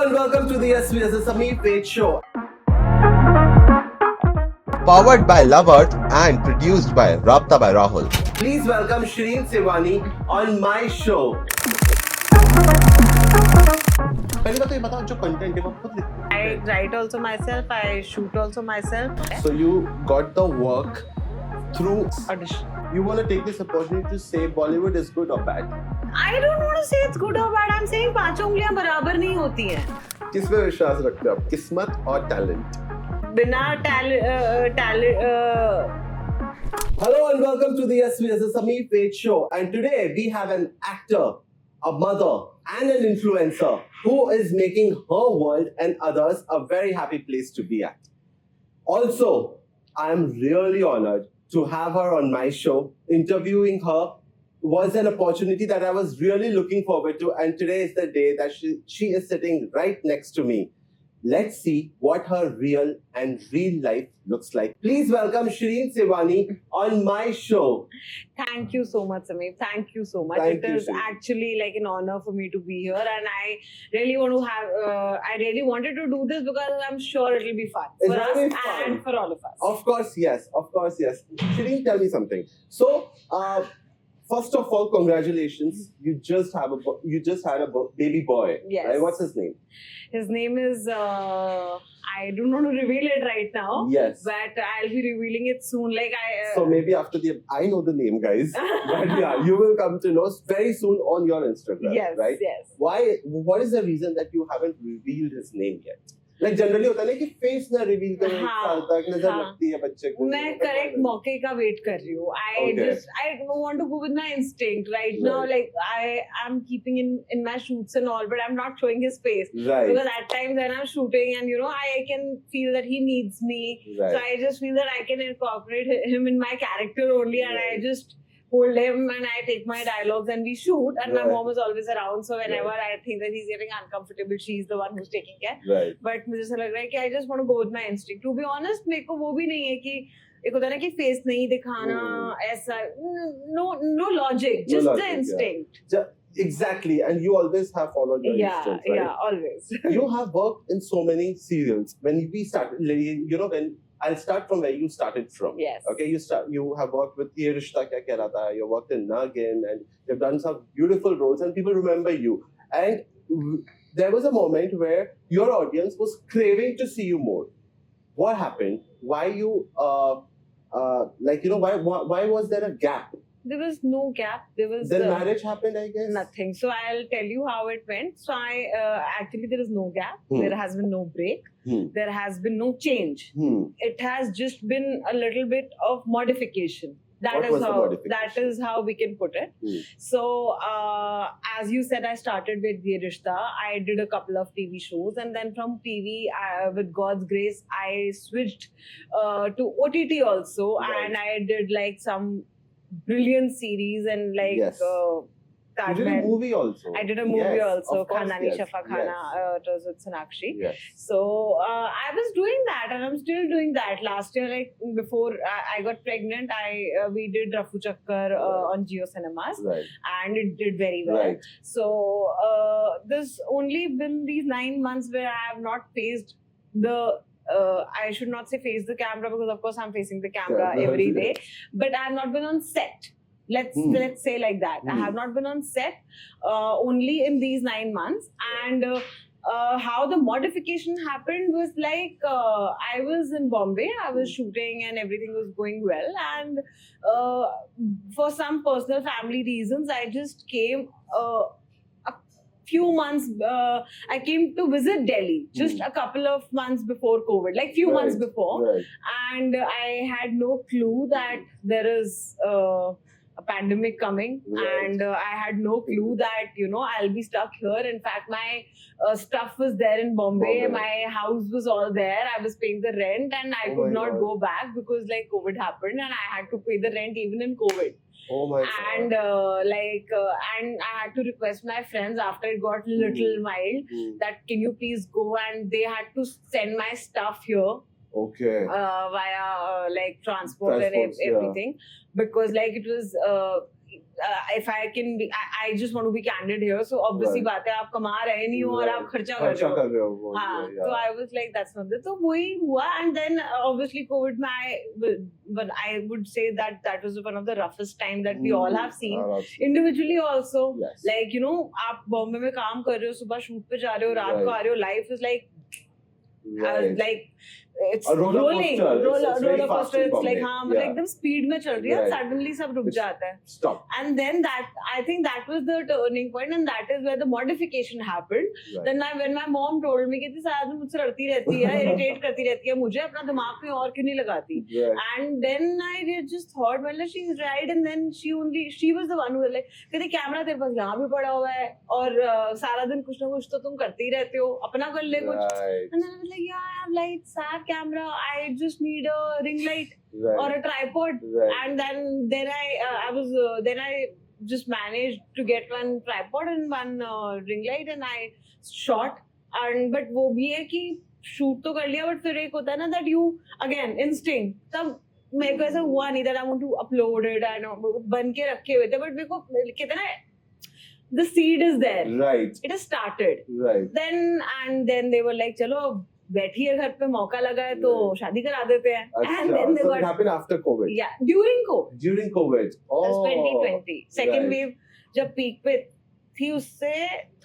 and welcome to the SVS Sameer Page Show. Powered by Love Earth and produced by Rabta by Rahul. Please welcome Shireen Sewani on my show. पहली बात तो ये बताओ जो content है वो खुद लिखते हो? I write also myself, I shoot also myself. So you got the work through Audition. You want to take this opportunity to say Bollywood is good or bad? I don't want to say it's good or bad. I'm saying पांचों उंगलियां बराबर नहीं होती हैं. किस पे विश्वास रखते हो आप, किस्मत और टैलेंट? बिना talent. Hello and welcome to the SVS Sameer Page Show. And today we have an actor, a mother, and an influencer who is making her world and others a very happy place to be at. Also, I am really honored to have her on my show. Interviewing her was an opportunity that I was really looking forward to, and today is the day that she is sitting right next to me. Let's see what her real life looks like. Please welcome Shireen Sewani on my show. Thank you so much, Sameer. Thank you so much. Thank It you, is Shireen. actually like an honor for me to be here, and I really want to have. I really wanted to do this because I'm sure it'll be fun It's for us very fun. and for all of us. Of course, yes. Shireen, tell me something. So, first of all, congratulations. You just had a baby boy. Yes. Right? What's his name? His name is. I don't want to reveal it right now. Yes. But I'll be revealing it soon. Like I. So maybe after I know the name, guys. But yeah, you will come to know very soon on your Instagram. Yes. Right? Yes. Why? What is the reason that you haven't revealed his name yet? Like generally होता है ना कि face ना reveal करो एक साल तक नजर लगती है बच्चे को. मैं करेक्ट मौके का वेट कर रही हूँ. I want to go with my instinct right now. Like I am keeping in my shoots and all, but I'm not showing his face Right. because at times when I'm shooting and I can feel that he needs me. Right. So I just feel that I can incorporate him in my character only, and Right. I just hold him and I take my dialogues and we shoot, and my Right. mom is always around, so whenever I think that he's getting uncomfortable, she's the one who's taking care. Right. But मुझे ऐसा लग रहा है कि I just want to go with my instinct. To be honest मेरे को वो भी नहीं है कि एक होता है ना कि फेस नहीं दिखाना ऐसा. No logic, just the logic, yeah. Instinct. Exactly, and you always have followed your instinct, right? Yeah, always. You have worked in so many serials. When we started, when I'll start from where you started from. Yes. Okay, you have worked with Ye Rishta Kya Kehlata. You worked in Nagin, and you've done some beautiful roles, and people remember you. And there was a moment where your audience was craving to see you more. What happened? Why you why was there a gap? There was no gap. There was Then marriage happened, I guess. nothing. So I'll tell you how it went. So I actually there is no gap. There has been no break. There has been no change. It has just been a little bit of modification. What was the modification? That is how we can put it. So as you said, I started with Ye Rishta. I did a couple of TV shows, and then from TV, with God's grace, I switched to OTT also, Right. and I did like some brilliant series and like Yes. You Taj did a Mahal. movie also. I did a movie Yes, also, of course, Khandani yes, Shafa Khana. yes. It was with Sonakshi. Yes. So I was doing that, and I'm still doing that. Last year, like before I got pregnant, we did Rafu Chakkar on Jio Cinemas, Right. and it did very well. Right. So there's only been these 9 months where I have not faced the. I should not say face the camera, because of course I'm facing the camera Yeah. every day, but I have not been on set. Let's say like that. I have not been on set only in these 9 months, and how the modification happened was like I was in Bombay, I was shooting and everything was going well, and for some personal family reasons I just came few months. I came to visit Delhi just a couple of months before COVID, like few Right. months before, Right. and I had no clue that there is a pandemic coming, Right. and I had no clue that I'll be stuck here. In fact, my stuff was there in Bombay. My house was all there. I was paying the rent, and I Oh could my not God. go back because like COVID happened, and I had to pay the rent even in COVID. Oh my God. And and I had to request my friends after it got little mild that can you please go, and they had to send my stuff here Okay. via like transport and Transports, yeah. everything, because like it was if I can be, I just want to be candid here. So obviously Right. बात है आप कमा रहे नहीं हो और आप खर्चा कर खर्चा रहे हो. कर रहे हो वो, हाँ, yeah. so I was like that's not the. तो वही हुआ and then obviously COVID में but I would say that was one of the roughest time that we all have seen. Individually also, Yes. like you know, आप बॉम्बे में काम कर रहे हो, सुबह शूट पे जा रहे हो, रात को आ रहे हो, life is like Right. like it's A roller rolling, coaster. It's very roller fast coaster. in It's like Bombay. हाँ मतलब Yeah. एकदम speed में चल रही है, Right. suddenly सब रुक It's- जाता है. Stop. And then that, I think that was the turning point, and that is where the modification happened. Right. Then when my mom told me कि इतनी सारा दिन मुझसे लड़ती रहती है, irritate करती रहती है मुझे, अपना दिमाग कहीं और क्यों नहीं लगाती? Right. And then I just thought, well, she's right. And then she was the one who was like, कहती कैमरा तेरे पास यहाँ भी पड़ा हुआ है और सारा दिन कुछ ना कुछ तो तुम करते ही रहते हो, अपना कर ले कुछ. Right. And then I was like, yeah, I have lights, I have camera, I just need a ring light Right. or a tripod. Right. And then I just managed to get one tripod and one ring light and I shot. And but वो भी है कि shoot तो कर लिया, but फिर एक होता है ना that you again instinct. तब मेरे को ऐसा हुआ नहीं that I want to upload it and बन के रखे हुए थे, but मेरे को कहते हैं ना the seed is there. Right. It has started. Right. Then they were like चलो बैठिए घर पे, मौका लगा है तो Right. शादी करा देते हैं. And then they So got it happened after COVID. yeah during COVID. During COVID. Oh. It was 2020. Second right. wave जब peak पे थी उससे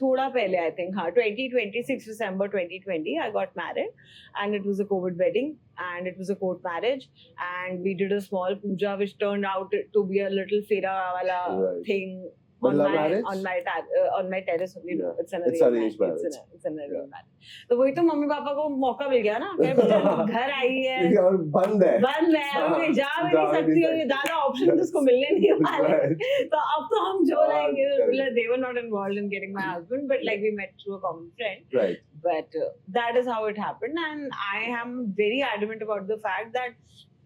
थोड़ा पहले I think हाँ 2020 6 December 2020 I got married and it was a COVID wedding and it was a court marriage and we did a small puja which turned out to be a little fera wala Right. thing But love marriage? on my terrace only. Yeah. It's an It's arranged arranged marriage. marriage. It's an arranged marriage. तो वही तो mummy papa को मौका मिल गया ना, घर आई है, और बंद है. बंद है, हाँ, मैं जा भी जा नहीं भी सकती हूँ, नहीं ये ज्यादा ऑप्शन उसको मिलने नहीं वाले. Right. तो अब तो हम जो लाएंगे, correct. they were not involved in getting my husband, but like we met through a common friend. Right. But that is how it happened, and I am very adamant about the fact that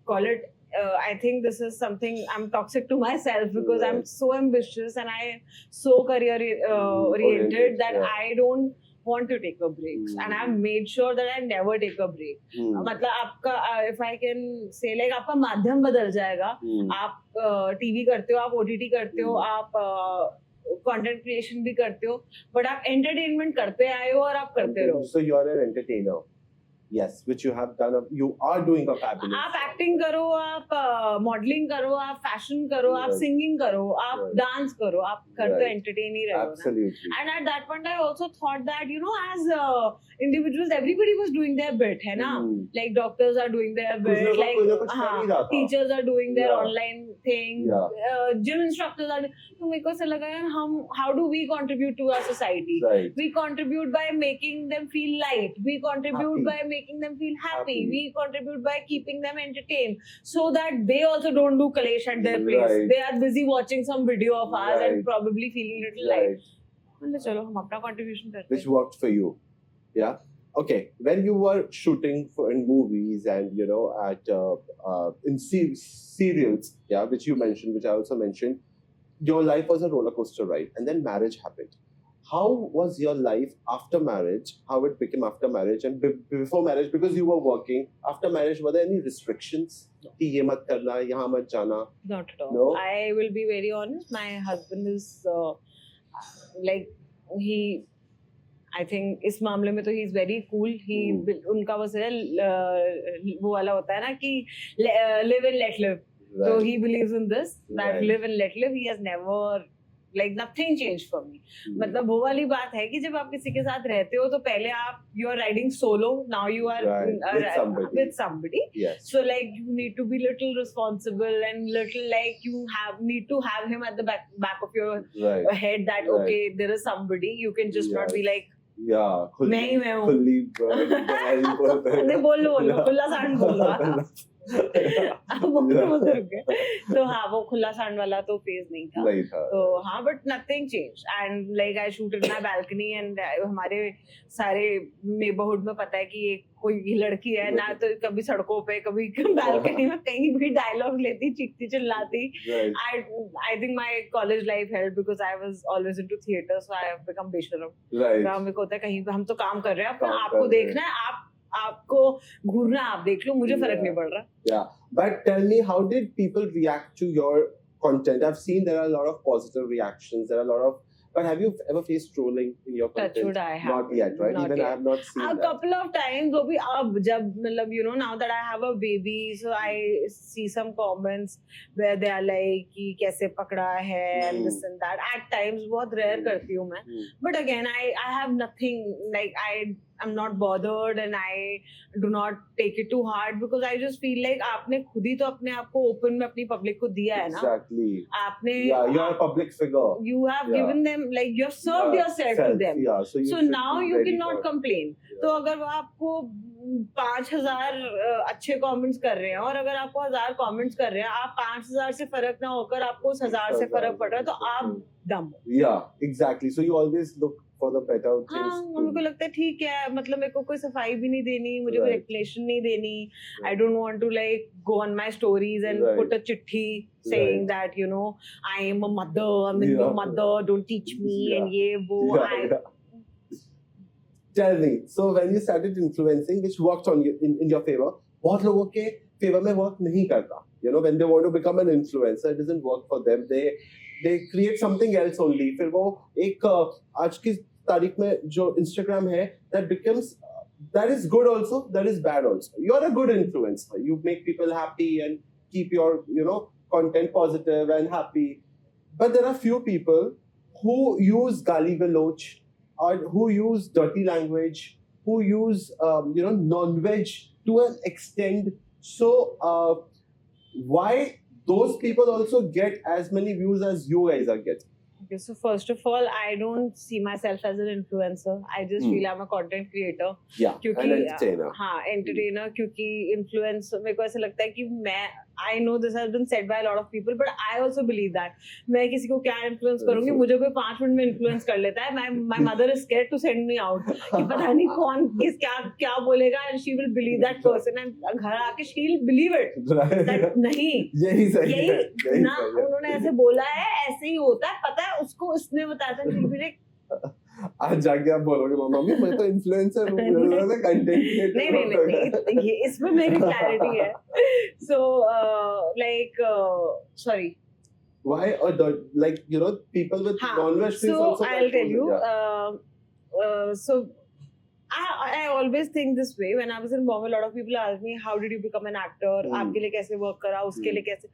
call it. I think this is something I'm toxic to myself because I'm Right. so ambitious and I am so career oriented Oriented, that yeah. I don't want to take a breaks, and I've made sure that I never take a break. मतलब आपका if I can say like आपका माध्यम बदल जाएगा. आप TV करते हो, आप OTT करते हो, आप कंटेंट क्रिएशन भी करते हो, बट आप एंटरटेनमेंट करते आए हो और आप करते रहो. So you are an entertainer. Yes, which you have done. You are doing a fabulous. आप एक्टिंग करो, आप मॉडलिंग करो, आप फैशन करो, आप Right. सिंगिंग करो, आप Right. डांस करो, आप करते Right. एंटरटेन ही रहो ना. Absolutely. And at that point, I also thought that as individuals, everybody was doing their bit, है ना? Like doctors are doing their कुछ bit, ना like कुछ ना कुछ कर ही रहा था. teachers are doing their Yeah. online thing, Yeah. gym instructors are. तो मेरे को ऐसा लगा यार how do we contribute to our society? Right. We contribute by making them feel light. We contribute Happy. by making them feel happy. Happy. We contribute by keeping them entertained, so that they also don't do kalesh at their place. Right. They are busy watching some video of ours Right. and probably feeling a little light. Right. मतलब चलो हम अपना contribution करते Which हैं. worked for you. Yeah. Okay. When you were shooting in movies and at in serials, yeah, which you mentioned, which I also mentioned, your life was a roller coaster ride, and then marriage happened. How was your life after marriage? How it became after marriage and before marriage? Because you were working. After marriage, were there any restrictions? कि ये मत करना, यहाँ मत जाना. Not at all. No? I will be very honest. My husband is like he. I think इस मामले में तो he is very cool. He उनका बस है वो वाला होता है ना कि live and let live. So Right. he believes in this that Right. live and let live. He has never like nothing changed for me. मतलब वो वाली बात है कि जब आप किसी के साथ रहते हो तो पहले आप you are riding solo. Now you are Right. with somebody. Yes. So like you need to be little responsible and little like you need to have him at the back of your Right. head that Right. okay there is somebody. You can just not be Yes. like Yeah. मैं ही मैं हूँ. खुली नहीं बोलो खुला सांड बोलो. अब वो तो उधर रुक गए. तो हाँ वो खुला सांड वाला तो फेज नहीं था. नहीं था. तो हाँ but nothing change and like I shoot in my balcony and हमारे सारे नेबरहुड में पता है कि ये कोई लड़की है ना, तो कभी सड़कों पे कभी बालकनी में कहीं भी डायलॉग लेती, चीखती, चिल्लाती. Right. I think my college life helped because I was always into theater, so I have become बेशरम. Right. मेरे को होता है कहीं हम तो काम कर रहे हैं, अपना काम आपको कर रहे हैं. देखना है, आपको घूरना आप देख लो, मुझे फर्क नहीं पड़ रहा. Yeah, but tell me, how did people react to your content? I've seen there are a lot of positive reactions. There are a lot of, but have you ever faced trolling in your content? Touch wood, I have. Not yet, right? Not Even yet. I have not seen A that. couple of times, वो भी अब जब मतलब you know now that I have a baby, so I see some comments where they are like कि कैसे पकड़ा है and this and that. At times बहुत rare करती हूँ मैं. But again, I have nothing like I'm not bothered and I do not take it too hard because I just feel like आपने खुद ही तो अपने आप को open में अपनी public को दिया है ना. Exactly. आपने Yeah, you're a public figure. You have Yeah. given them like you have served yourself to them. Yeah, so you So should now be you ready cannot for- complain. तो अगर वो आपको 5,000 अच्छे कमेंट्स कर रहे हैं और अगर आपको 1,000 कमेंट्स कर रहे हैं, आप 5,000 से फर्क ना होकर आपको उस 1,000 से फर्क पड़ रहा है, तो आप दम हो. Yeah, exactly. So you always look for the better things. हाँ, मेरे को लगता है ठीक है, मतलब मेरे को कोई सफाई भी नहीं देनी, मुझे कोई Right. एक्सप्लेनेशन नहीं देनी. I don't want to like go on my stories and Right. put a chitti saying Right. that you know I am a mother, I'm a new Yeah. mother, don't teach me Yeah. and ये वो. Yeah, yeah. Tell me, so when you started influencing, which worked on you in your favor, बहुत लोगों के favor में work नहीं करता. You know, when they want to become an influencer, it doesn't work for them. They create something else only. फिर वो एक आज की तारीख में जो Instagram है, that becomes that is good also, that is bad also. You're a good influencer. You make people happy and keep your content positive and happy. But there are few people who use gali galoch or who use dirty language, who use non-veg to an extent. So why those people also get as many views as you guys are getting? Okay, so first of all, I don't see myself as an influencer. I just feel I'm a content creator. Yeah, क्योंकि an entertainer. हाँ, entertainer. क्योंकि influence मेरे को ऐसा लगता है कि मैं I know this has been said by a lot of people, but I also believe that मैं किसी को क्या influence करूँगी, मुझे कोई 5 मिनट में influence कर लेता है. My mother is scared to send me out कि पता नहीं कौन किस क्या बोलेगा and she will believe that person and घर आके she will believe it. Right. That नहीं यही सही है, यही यही ना सही है. उन्होंने ऐसे बोला है, ऐसे ही होता है, पता है उसको, उसने बताया था. she'll be like, आज जाके आप बोलोगे मम्मी मैं तो इन्फ्लुएंसर हूँ, मैं कंटेंट क्रिएटर नहीं ये इसमें मेरी क्लैरिटी है. So like sorry. Why or like people with non-veg things So also. I'll tell you. Yeah. So I always think this way. When I was in Bombay, a lot of people ask me, how did you become an actor? आपके लिए कैसे work करा, उसके लिए कैसे?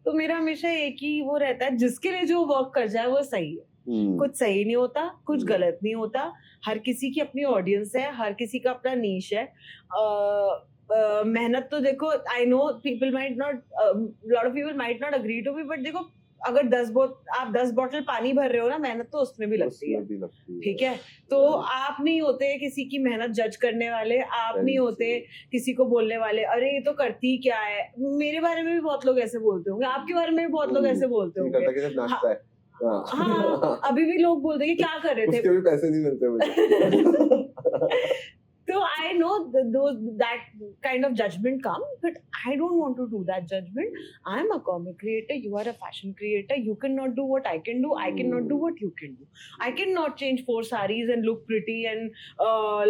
तो मेरा हमेशा एक ही वो रहता है, जिसके लिए जो work कर जाए वो सही है. कुछ सही नहीं होता, कुछ गलत नहीं होता. हर किसी की अपनी ऑडियंस है, हर किसी का अपना नीश है. मेहनत तो देखो, I know people might not, lot of people might not agree to me, but देखो अगर 10 बॉटल पानी भर रहे हो ना, मेहनत तो उसमें भी लगती है. ठीक है, तो आप नहीं होते किसी की मेहनत जज करने वाले, आप नहीं होते किसी को बोलने वाले अरे ये तो करती क्या है. मेरे बारे में भी बहुत लोग ऐसे बोलते होंगे, आपके बारे में भी बहुत लोग ऐसे बोलते होंगे. हाँ, अभी भी लोग बोलते हैं कि क्या कर रहे थे, उसके भी पैसे नहीं मिलते मुझे. So I know that kind of judgment come, but I don't want to do that judgment. I'm a comic creator, you are a fashion creator. You cannot do what I can do, I cannot do what you can do. I cannot change 4 sarees and look pretty and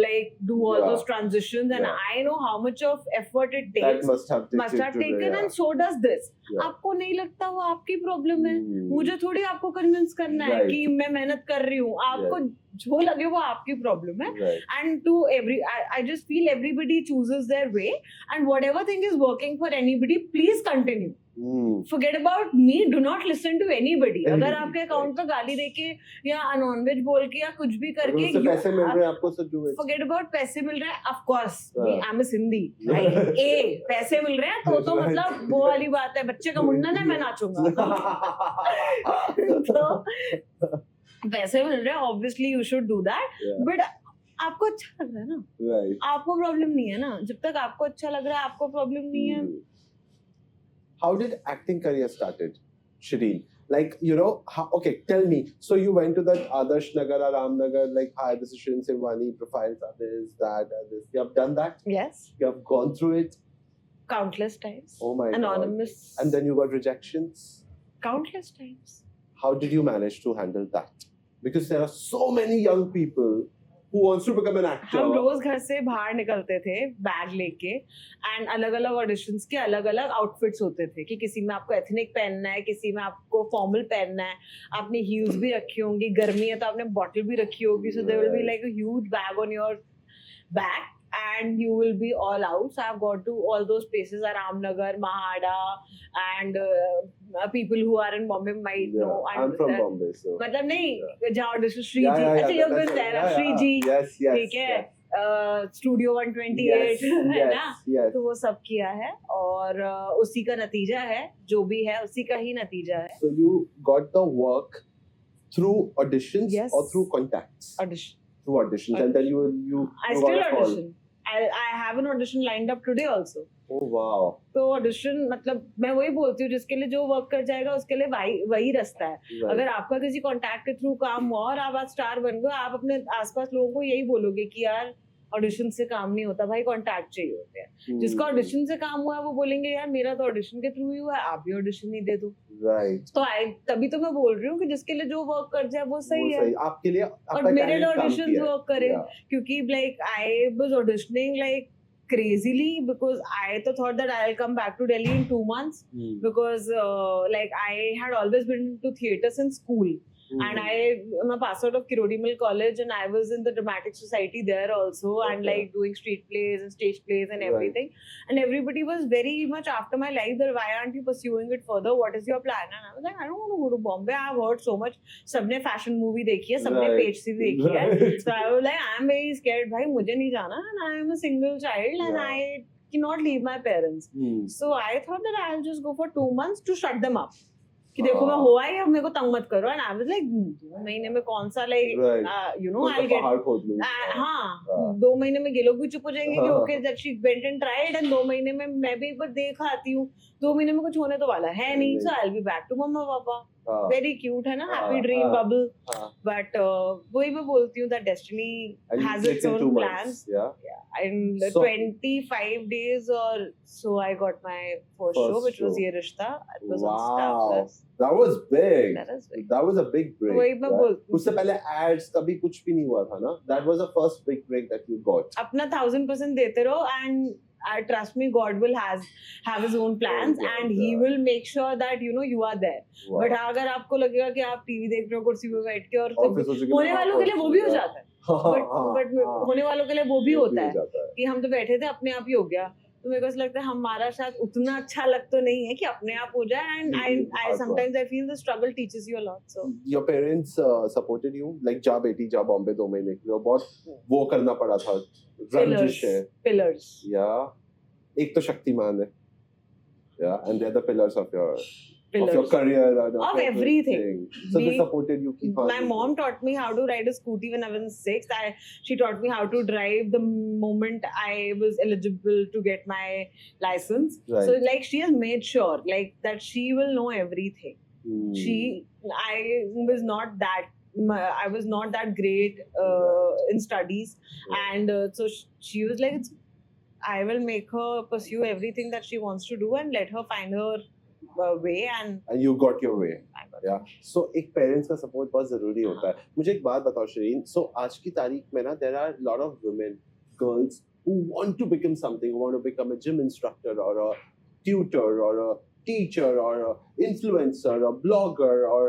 like do all those transitions, and I know how much of effort it takes. That must have taken, and so does this. आपको नहीं लगता वो आपकी problem है, मुझे थोड़ी आपको convince करना है कि मैं मेहनत कर रही हूँ. आपको जो लगे वो आपकी प्रॉब्लम है. And to I just feel everybody chooses their way, and whatever thing is working for anybody, please continue. Forget about me, do not listen to anybody. अगर आपके अकाउंट पे गाली देके या नॉनवेज बोल के या कुछ भी करके पैसे मिल रहे हैं आपको, so do it. Forget about पैसे मिल रहे हैं, of course I'm a Sindhi, right? पैसे मिल रहे हैं तो मतलब वो वाली बात है, बच्चे का मुंडन है मैं नाचूंगा. तो पैसे मिल रहे हैं, obviously you should do that, but आपको अच्छा लग रहा है ना, Right. आपको प्रॉब्लम नहीं है ना. जब तक आपको अच्छा लग रहा है, आपको प्रॉब्लम नहीं है. How did acting career started, Shireen? Like, okay, tell me. So you went to that Adarsh Nagar or Ramnagar, like, hi, this is Shireen Simwani, profiles are this, that, and this. You have done that? Yes, You have gone through it? countless times. Oh my God. Anonymous. And then you got rejections? Countless times. How did you manage to handle that? Because there are so many young people who wants to become an actor. हम रोज घर से बाहर निकलते थे bag लेके and अलग अलग auditions के अलग अलग आउटफिट्स होते थे कि किसी में आपको एथनिक पहनना है, किसी में आपको फॉर्मल पहनना है, आपने हील्स भी रखी होंगी, गर्मी है तो आपने बॉटल भी रखी होगी, so there will be like a huge bag on your back and you will be all out. So I've got to all those places, Ramnagar, Mahada, and people who are in Bombay might know. I'm from Bombay, so. मतलब नहीं जहाँ audition Shri जी, अच्छा you've been there, Shri ji, yes, ठीक है, studio 128 है ना, तो वो सब किया है और उसी का नतीजा है, जो भी है उसी का ही नतीजा है. So you got the work through auditions Yes. or through contacts? Audition. Through auditions, and then you I still audition. I have an audition lined up today also. Oh wow. तो ऑडिशन मतलब मैं वही बोलती हूँ, जिसके लिए जो work कर जाएगा उसके लिए वही रास्ता है. Right. अगर आपका किसी कॉन्टैक्ट के थ्रू काम हुआ और आप आज स्टार बन गए, आप अपने आसपास लोगों को यही बोलोगे कि यार ऑडिशन से काम नहीं होता भाई, कॉन्टैक्ट चाहिए होते हैं. जिसका ऑडिशन से काम हुआ है वो बोलेंगे यार मेरा तो ऑडिशन के थ्रू ही हुआ है, आप भी ऑडिशन ही दे दो. Right. तो तभी तो मैं बोल रही हूँ कि जिसके लिए जो वर्क कर जाए वो सही है. आपके लिए और मेरे लिए ऑडिशन वर्क करे, क्योंकि like I was auditioning like crazily because I thought that I'll come back to Delhi in 2 months because like I had always been to theatre since school. And I'm a pass out of Kirodi Mill College, and I was in the dramatic society there also, and like doing street plays and stage plays and everything. And everybody was very much after my life that why aren't you pursuing it further? What is your plan? And I was like, I don't want to go to Bombay. I've heard so much. सबने fashion movie देखी है, सबने page से देखी है. So I was like, I'm very scared. भाई मुझे नहीं जाना. And I am a single child, and I cannot leave my parents. So I thought that I'll just go for 2 months to shut them up. कि देखो मैं हुआ ही, अब मेरे को तंग मत करो. एंड आई वाज लाइक 2 महीने में कौन सा like you know I get हाँ 2 महीने में ये लोग भी चुप हो जाएंगे कि okay that she went and tried, and 2 महीने में मैं भी एक बार देख आती हूँ. 2 महीने में कुछ होने तो वाला है नहीं. So I will be back to mamma papa. Very cute है ना, हैप्पी ड्रीम बबल. बट वही मैं बोलती हूँ that destiny has its own plans. In 25 days or so, I got my first show, which was Ye Rishta. It was on Star Plus. That was big. That was big. That was a big break. वही मैं बोलती हूँ. उससे पहले ads कभी कुछ भी नहीं हुआ था ना. That was the first big break that you got. अपना 1000% देते रहो, and trust me, God will have His own plans, and He will make sure that you are there. But अगर आपको लगेगा कि आप टीवी देख रहे हो कुर्सी पे बैठ के, और होने वालों के लिए वो भी हो जाता है. बट होने वालों के लिए वो भी होता है कि हम तो बैठे थे अपने आप ही हो गया. तो मेरे को ऐसा लगता है हमारा शायद उतना अच्छा लग तो नहीं है कि अपने आप हो जाए. And I sometimes I feel the struggle teaches you a lot. So your parents supported you like जा बेटी जा बॉम्बे 2 महीने के लिए. बहुत वो करना पड़ा था, रंजिश है. पिलर्स या एक तो शक्तिमान है, या and they are the pillars of your career and of everything. So they supported you. My mom taught me how to ride a scooty when I was in 6th. She taught me how to drive the moment I was eligible to get my license. Right. So like she has made sure like that she will know everything. I was not that great in studies, and so she was like, I will make her pursue everything that she wants to do and let her find her way, and you got your way. So एक parents का support बहुत जरूरी होता है. मुझे एक बात बताओ शरीन. So आज की तारीख में ना there are a lot of women, girls who want to become something, who want to become a gym instructor or a tutor or a teacher or a influencer or blogger or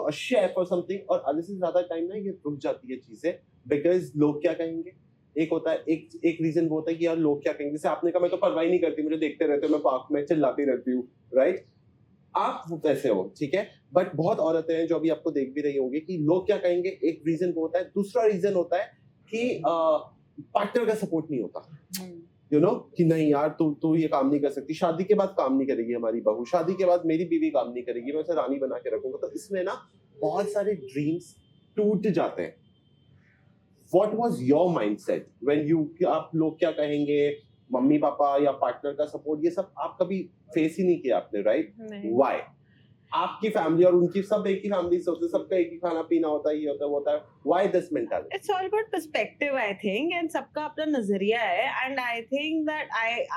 a chef or something. और आधे से ज्यादा time ना ये रुक जाती है चीजें because लोग क्या कहेंगे. एक होता है एक रीजन वो होता है कि यार लोग क्या कहेंगे. जैसे आपने कहा मैं तो परवाह नहीं करती, मुझे देखते रहते हो, मैं पार्क में चिल्लाती रहती हूँ, राइट. आप वैसे हो, ठीक है. बट बहुत औरतें हैं जो अभी आपको देख भी रही होंगी कि लोग क्या कहेंगे. एक रीजन वो होता है. दूसरा रीजन होता है कि पार्टनर का सपोर्ट नहीं होता. कि नहीं यार तू ये काम नहीं कर सकती, शादी के बाद काम नहीं करेगी हमारी बहू, शादी के बाद मेरी बीवी काम नहीं करेगी, मैं उसे रानी बना के रखूंगा. तो इसमें ना बहुत सारे ड्रीम्स टूट जाते हैं. What was your mindset when आप लोग क्या कहेंगे, मम्मी पापा या पार्टनर का सपोर्ट, ये सब आप कभी फेस ही नहीं किया आपने, राइट? Why? आपकी फैमिली और उनकी सब एक ही फैमिली से होते, सबका एक ही खाना पीना होता है, ये होता है वो होता है. Why this mentality? It's all about perspective, I think, and सबका अपना नजरिया है. And I think that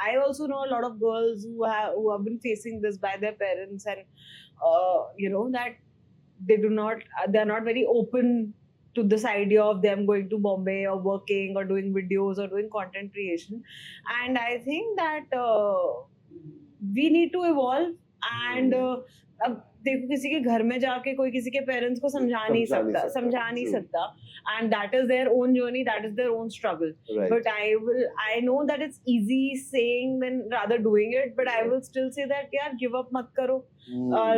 I also know a lot of girls who have been facing this by their parents, and that they are not very open to this idea of them going to Bombay or working or doing videos or doing content creation. And I think that we need to evolve. And अब देखो किसी के घर में जाके कोई किसी के पेरेंट्स को समझा नहीं सकता and that is their own journey, that is their own struggle. Right. But I know that it's easy saying than rather doing it, but I will still say that यार give up मत करो. और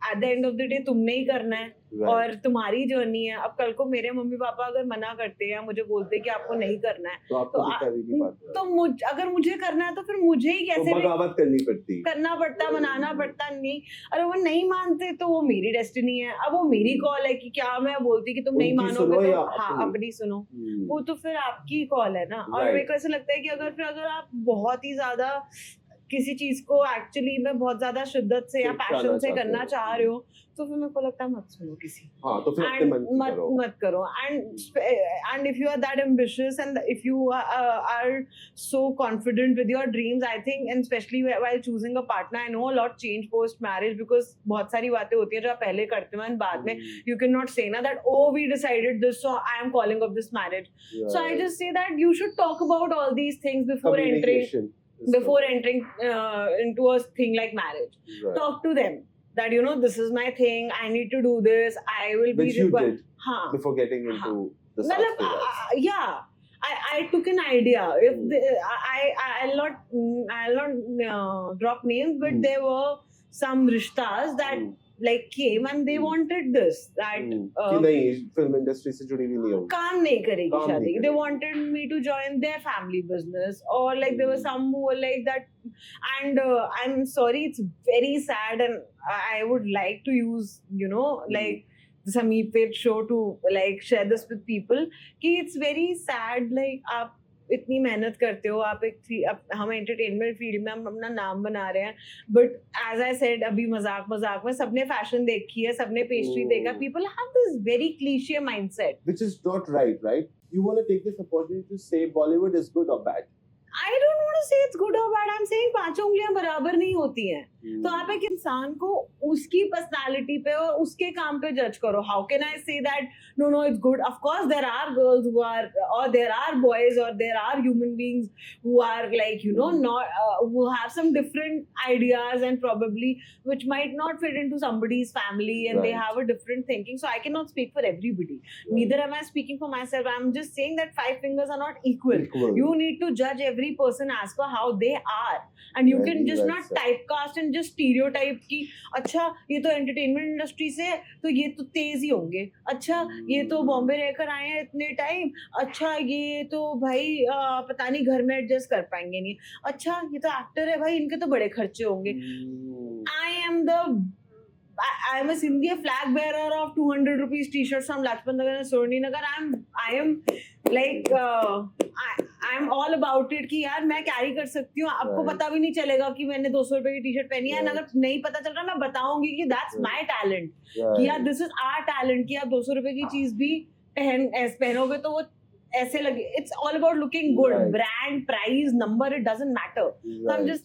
at the end of the day तुमने ही करना है. Right. और तुम्हारी journey है. अब कल को मेरे मम्मी पापा अगर मना करते हैं, मुझे बोलते हैं कि आपको नहीं करना है, तो आपको भी कर ही नहीं पाते. तो अगर मुझे करना है तो फिर मुझे ही कैसे बगावत करनी पड़ती, करना पड़ता, मनाना पड़ता. नहीं, अरे वो नहीं मानते तो वो मेरी डेस्टिनी है. अब वो मेरी कॉल है कि क्या मैं बोलती कि तुम नहीं मानोगे तो हाँ अपनी सुनो. वो तो फिर आपकी कॉल है ना. और मेरे को ऐसा लगता है कि अगर आप बहुत ही ज्यादा किसी चीज को एक्चुअली में बहुत ज्यादा शिद्दत से या पैशन से करना चाह रहे हो, तो फिर मेरे को लगता है मत सुनो किसी. हाँ, तो फिर अपने मन की मत करो. And if you are that ambitious and if you are so confident with your dreams, I think, and especially while choosing a partner, I know a lot change post marriage because बहुत सारी बातें होती है जो आप पहले करते हो and बाद में you cannot say ना that oh we decided this so I am calling off this marriage. Right. So I just say that you should talk about all these things before entering into a thing like marriage. Right. Talk to them that you know this is my thing, I need to do this, I will be which you did हाँ. before getting into the मतलब, yeah, I took an idea. If I'll not drop names, but there were some rishtas that like came and they wanted this that कि नहीं film industry से जुड़ी हुई नहीं होगी, काम नहीं करेगी शादी. They wanted me to join their family business, or like there were some who were like that. And I'm sorry, it's very sad, and I would like to use like the Sameep Page show to like share this with people. कि it's very sad, like आप इतनी मेहनत करते हो, हम entertainment field में हम अपना नाम बना रहे हैं, बट एज आई सेड अभी मजाक में सबने फैशन देखी है, सबने पेस्ट्री देखा. People have this very cliche mindset which is not right. You want to take this opportunity to say Bollywood is good or bad. I don't want to say it's good or bad. I'm saying पांचों उंगलियां बराबर नहीं होती हैं. तो आप एक इंसान को उसकी पर्सनालिटी पे और उसके काम पे जज करो. How can I say that no it's good? Of course there are girls who are, or there are boys, or there are human beings who are like not who have some different ideas and probably which might not fit into somebody's family, and they have a different thinking. So I cannot speak for everybody. Neither am I speaking for myself. I'm just saying that 5 fingers are not equal. You need to judge every person as per how they are, and you can just not typecast and just stereotype कि अच्छा ये तो entertainment industry से है तो ये तो तेज ही होंगे, अच्छा ये तो बॉम्बे रहकर आए हैं इतने टाइम, अच्छा ये तो भाई पता नहीं घर में एडजस्ट कर पाएंगे नहीं, अच्छा ये तो एक्टर है भाई इनके तो बड़े खर्चे होंगे. I am a Sindhi flag bearer of 200 rupees t-shirts from Lajpat Nagar and Sorni Nagar. I am like I am all about it कि यार मैं कैरी कर सकती हूँ, आपको पता भी नहीं चलेगा कि मैंने 200 रुपए की टी शर्ट पहनी है. अगर नहीं पता चल रहा मैं बताऊंगी कि that's my talent, कि यार this is our talent, कि आप 200 रुपए की चीज भी पहनोगे तो वो ऐसे लगे. It's all about looking good. Brand, price, number, it doesn't matter. So I'm just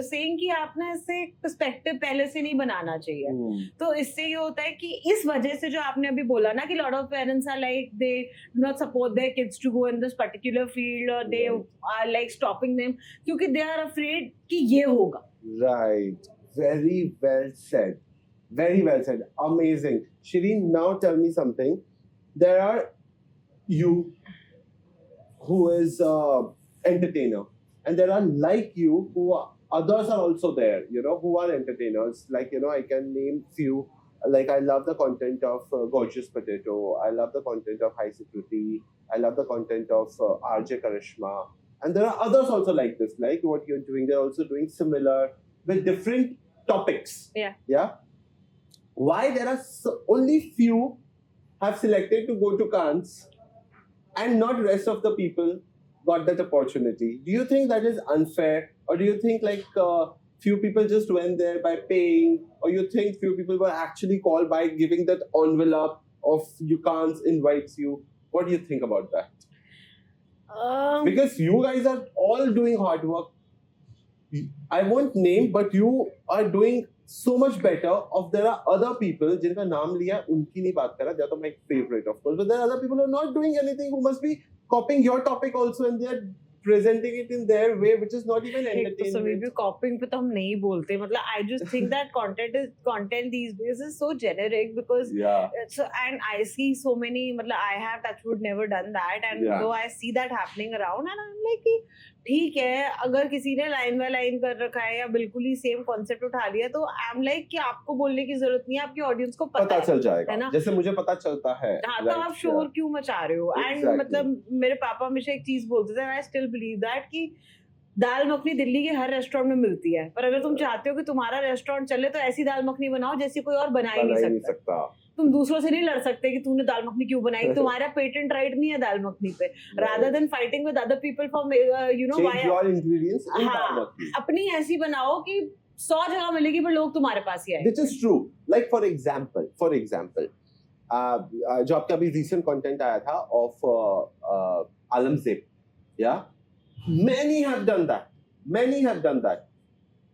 saying कि आपने इससे पर्सपेक्टिव पहले से नहीं बनाना चाहिए. तो इससे ये होता है कि इस वजह से जो आपने अभी बोला ना कि lot of parents are like they do not support their kids to go in this particular field, or they are like stopping them क्योंकि they are afraid कि ये होगा. Right. Very well said. Very well said. Amazing. Shireen, now tell me something. There are you who is entertainer, and there are like you who are others are also there, who are entertainers. Like, I can name few. Like, I love the content of Gorgeous Potato. I love the content of High Security. I love the content of RJ Karishma. And there are others also like this, like what you're doing. They're also doing similar with different topics. Yeah. Why there are only few have selected to go to Cannes and not rest of the people got that opportunity? Do you think that is unfair? Or do you think like few people just went there by paying? Or you think few people were actually called by giving that envelope of you can't invites you? What do you think about that? Because you guys are all doing hard work. I won't name, but you are doing so much better of there are other people जिनका नाम लिया उनकी नहीं बात कर रहा, they are my favorite of course, but there are other people who are not doing anything, who must be copying your topic also, and they are presenting it in their way, which is not even तो सभी entertainment. भी कॉपिंग पे तो हम नहीं बोलते, मतलब I just think that content these days is so generic because Yeah. so, and I see so many, मतलब I have touchwood never done that, and Yeah. though I see that happening around, and I'm like कि ठीक है, अगर किसी ने line by line कर रखा है या बिल्कुल ही सेम कॉन्सेप्ट उठा लिया तो आई एम लाइक कि आपको बोलने की जरूरत नहीं है, आपकी ऑडियंस को पता पता है चल जाएगा, है ना? जैसे मुझे पता चलता है। हाँ, तो आप शोर क्यों मचा रहे हो? And Exactly. मतलब मेरे पापा हमेशा एक चीज बोलते थे, आई स्टिल बिलीव दैट कि दाल मखनी दिल्ली के हर रेस्टोरेंट में मिलती है, पर अगर तुम चाहते हो कि तुम्हारा रेस्टोरेंट चले तो ऐसी दाल मखनी बनाओ जैसी कोई और बना ही नहीं सकता। तुम दूसरों से नहीं लड़ सकते कि तूने दाल मखनी क्यों बनाई, तुम्हारा पेटेंट राइट नहीं है दाल मखनी पे, rather than fighting with other people for you know Change your ingredients in हाँ, दाल मखनी। अपनी ऐसी बनाओ कि 100 जगह मिलेगी पर लोग तुम्हारे पास ही आए। Which is true. Like for example, जो आपका अभी recent content आया था of Alamzeeb, yeah, many have done that.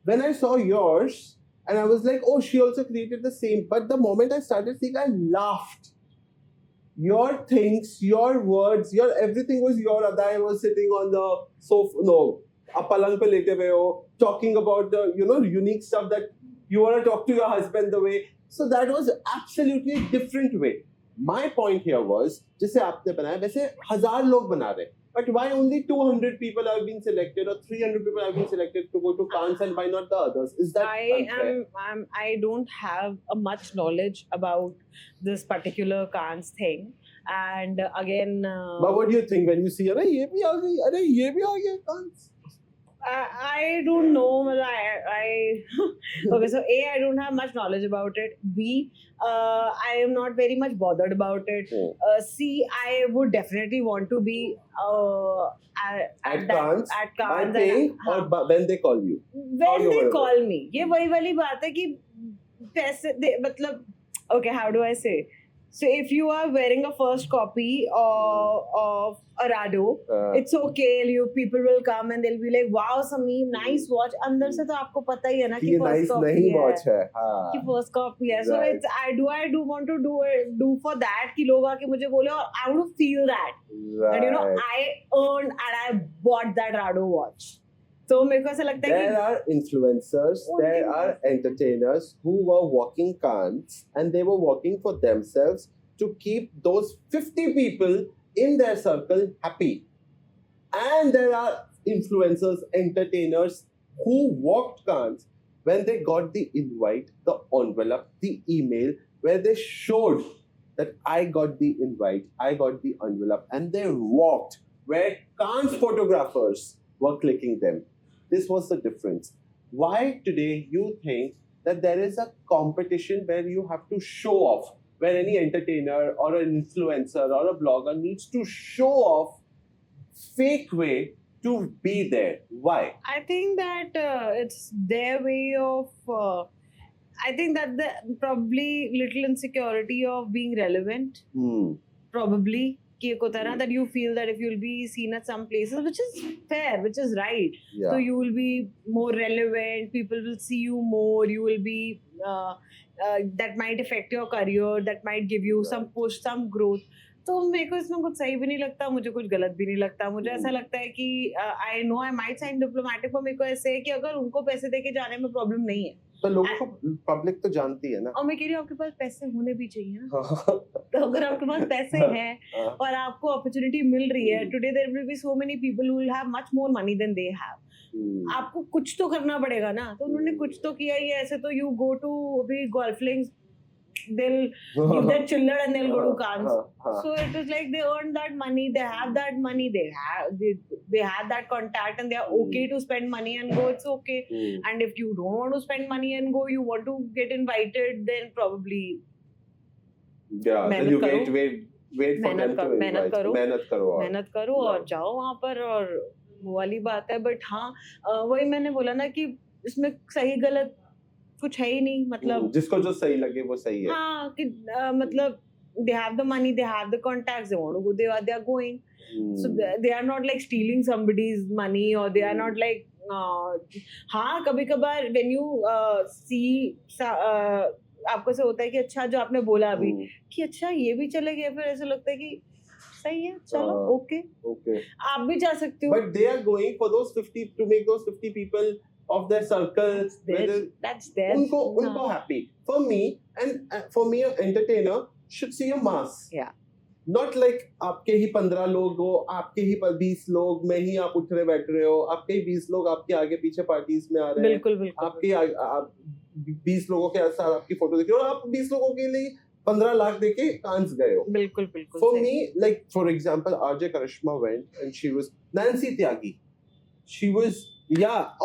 When I saw yours, and I was like, oh, she also created the same. But the moment I started seeing, I laughed. Your things, your words, your everything was your ada. I was sitting on the sofa, no, a palang pe lete hue ho, talking about the, you know, unique stuff that you want to talk to your husband the way. So that was absolutely a different way. My point here was, जैसे आपने बनाया वैसे 1000 लोग बना रहे, but why only 200 people have been selected or 300 people have been selected to go to Cannes, and why not the others? Is that unfair? I don't have a much knowledge about this particular Cannes thing, and again But what do you think when you see, अरे ये भी आ गया Cannes? I don't know. I okay. So A, I don't have much knowledge about it. B, I am not very much bothered about it. C, I would definitely want to be at Cannes by Cannes paying or when they call you. When they call me. ये वही वाली बात है कि पैसे मतलब okay. How do I say? So if you are wearing a first copy of Arado, it's okay. People will come and they'll be like, "Wow, Sameem, nice watch." अंदर से तो आपको पता ही है ना कि first copy नहीं watch है, हाँ. कि first copy है. So it's I do want to do for that कि लोग आके मुझे बोले और I want to feel that. Right. And you know, I earned and I bought that Arado watch. So मेरे को ऐसा लगता है there are influencers, there are entertainers who were walking Cannes and they were walking for themselves to keep those 50 people in their circle happy. And there are influencers, entertainers who walked Cannes when they got the invite, the envelope, the email, where they showed that I got the invite, I got the envelope, and they walked where Cannes photographers were clicking them. This was the difference. Why today you think that there is a competition where you have to show off, where any entertainer or an influencer or a blogger needs to show off fake way to be there? Why? I think that it's their way of. I think that the probably little insecurity of being relevant. Probably. That you feel that if you'll be seen at some places, which is fair, which is right. Yeah. So you will be more relevant, people will see you more, you will be, that might affect your career, that might give you some push, some growth. तो मेरे को इसमें कुछ सही भी नहीं लगता, मुझे कुछ गलत भी नहीं लगता. मुझे ऐसा लगता है कि I know I might sound diplomatic, पर मेरे को ऐसे है कि अगर उनको पैसे देके जाने में प्रॉब्लम नहीं है तो लोगों को पब्लिक तो जानती है ना. और मैं कह रही हूँ आपके पास पैसे होने भी चाहिए ना. तो अगर आपके पास पैसे हैं और आपको अपॉर्चुनिटी मिल रही है, today there will be so many people who will have much more money than they have. आपको कुछ तो करना पड़ेगा ना. तो उन्होंने कुछ तो किया ही है. ऐसे तो यू गो टू अभी golf links, they'll give their chiller and they'll go to Cannes. So it is like they earn that money, they have that money, they have that contact, and they are okay to spend money and go. It's okay. And if you don't want to spend money and go, you want to get invited, then probably then you wait for them to invite. मेहनत करो और जाओ वहाँ पर. और वो वाली बात है. बट हाँ, वही मैंने बोला ना कि इसमें सही गलत कुछ है ही नहीं. मतलब जिसको जो सही लगे वो सही है. हाँ कि मतलब they have the money, they have the contacts, they want to go, they are going. So they are not like stealing somebody's money, or they are not like हाँ कभी कभार when you see आपको से होता है कि अच्छा जो आपने बोला अभी कि अच्छा ये भी चले गए, फिर ऐसा लगता है कि सही है चलो ओके Okay. आप भी जा सकते हो. But they are going for those 50 to make those 50 people of their circle. That's their उनको happy. For me an entertainer should see a mass. Yeah. Not like आपके ही 15 लोग हो, आपके ही 20 लोग में ही आप उठ रहे बैठ रहे हो, आपके ही 20 लोग आपके आगे पीछे पार्टीज में आ रहे हैं. बिल्कुल बिल्कुल. आपके 20 लोगों के साथ आपकी फोटो दिख रही है और आप 20 लोगों के लिए 15 लाख देके कांस गए हो. बिल्कुल बिल्कुल. For me, like for example, RJ Karishma went and she was Nancy Tyagi. She was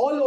all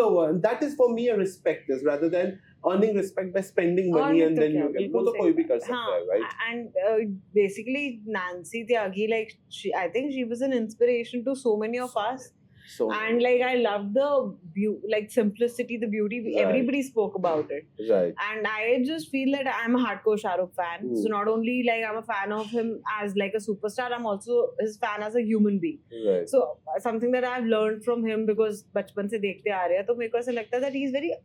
over, and that is for me a respect is rather than earning respect by spending money and then you get. वो तो कोई भी कर सकता है, right? And basically Nancy Tyagi, like I think she was an inspiration to so many of us. So And like I love the simplicity, the beauty. Right. Everybody spoke about it. right. And I just feel that I'm a hardcore Shah Rukh fan. Hmm. So not only like I'm a fan of him as like a superstar, I'm also his fan as a human being. Right. So something that I've learned from him because बचपन से देखते आ रहे हैं, तो मेरे को ऐसा लगता है that he's very